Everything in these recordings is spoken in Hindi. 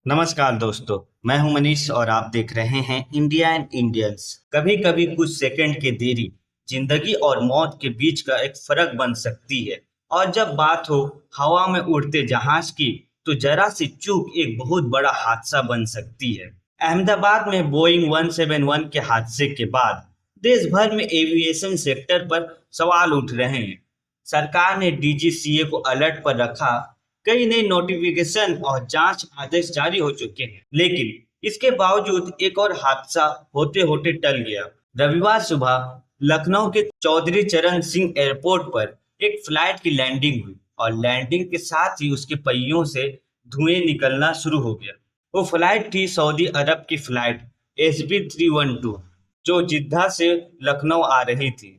नमस्कार दोस्तों। मैं हूं मनीष और आप देख रहे हैं इंडिया एंड इंडियंस। कभी कभी कुछ सेकंड की देरी जिंदगी और मौत के बीच का एक फर्क बन सकती है। और जब बात हो हवा में उड़ते जहाज की, तो जरा सी चूक एक बहुत बड़ा हादसा बन सकती है। अहमदाबाद में बोइंग 171 के हादसे के बाद देश भर में एविएशन सेक्टर पर सवाल उठ रहे हैं। सरकार ने डीजीसीए को अलर्ट पर रखा, कई नई नोटिफिकेशन और जांच आदेश जारी हो चुके हैं, लेकिन इसके बावजूद एक और हादसा होते होते टल गया। रविवार सुबह लखनऊ के चौधरी चरण सिंह एयरपोर्ट पर एक फ्लाइट की लैंडिंग हुई और लैंडिंग के साथ ही उसके पहियों से धुएं निकलना शुरू हो गया। वो फ्लाइट थी सऊदी अरब की फ्लाइट SB312, जो जिद्दा से लखनऊ आ रही थी।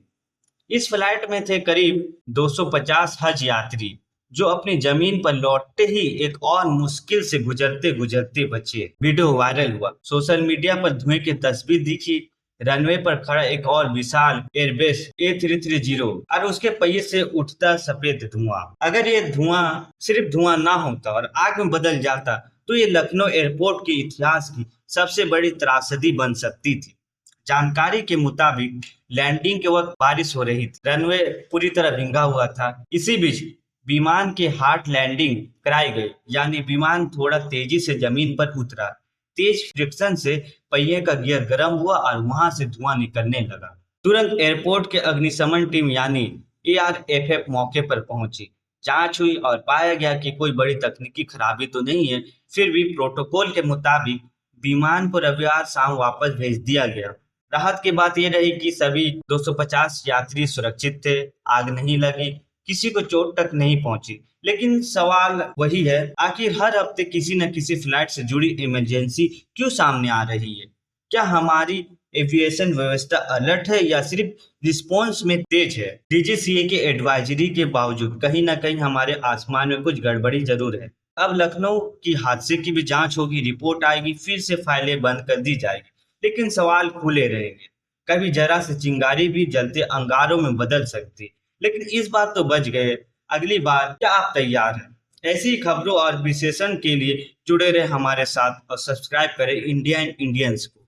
इस फ्लाइट में थे करीब 250 हज यात्री, जो अपनी जमीन पर लौटते ही एक और मुश्किल से गुजरते गुजरते बचे। वीडियो वायरल हुआ, सोशल मीडिया पर धुएं की तस्वीर दिखी। रनवे पर खड़ा एक और विशाल एयरबेस A330 और उसके पहिए से उठता सफेद धुआं। अगर ये धुआं सिर्फ धुआं ना होता और आग में बदल जाता, तो ये लखनऊ एयरपोर्ट के इतिहास की सबसे बड़ी त्रासदी बन सकती थी। जानकारी के मुताबिक लैंडिंग के वक्त बारिश हो रही थी, रनवे पूरी तरह भींगा हुआ था। इसी बीच विमान की हार्ड लैंडिंग कराई गई, यानी विमान थोड़ा तेजी से जमीन पर उतरा। तेज फ्रिक्शन से पहिए का गियर गर्म हुआ और वहां से धुआं निकलने लगा। तुरंत एयरपोर्ट के अग्निशमन टीम यानी ARFF मौके पर पहुंची। जांच हुई और पाया गया कि कोई बड़ी तकनीकी खराबी तो नहीं है। फिर भी प्रोटोकॉल के मुताबिक विमान को रविवार शाम वापस भेज दिया गया। राहत की बात यह रही कि सभी 250 यात्री सुरक्षित थे, आग नहीं लगी, किसी को चोट तक नहीं पहुंची। लेकिन सवाल वही है, आखिर हर हफ्ते किसी न किसी फ्लाइट से जुड़ी इमरजेंसी क्यों सामने आ रही है? क्या हमारी एविएशन व्यवस्था अलर्ट है या सिर्फ रिस्पॉन्स में तेज है? DGCA के एडवाइजरी के बावजूद कहीं ना कहीं हमारे आसमान में कुछ गड़बड़ी जरूर है। अब लखनऊ की हादसे की भी जांच होगी, रिपोर्ट आएगी, फिर से फाइलें बंद कर दी जाएगी, लेकिन सवाल खुले रहेंगे। कभी जरा से चिंगारी भी जलते अंगारों में बदल सकती, लेकिन इस बार तो बच गए। अगली बार क्या आप तैयार हैं? ऐसी खबरों और विश्लेषण के लिए जुड़े रहे हमारे साथ और सब्सक्राइब करें इंडिया एंड इंडियंस को।